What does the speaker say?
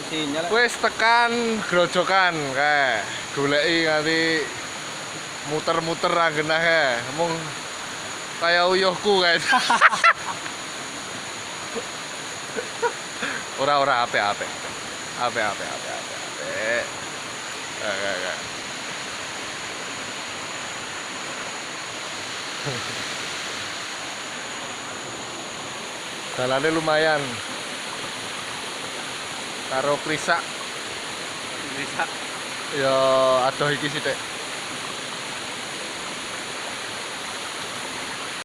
Sinyal. Wis tekan grojokan kae. Goleki nganti muter-muter anggenah kae. Mung kaya uyuhku kae. Ora apik. Apik. Kayak. Jalannya lumayan. Karo krisak. Bisa. Ya adoh iki sithik.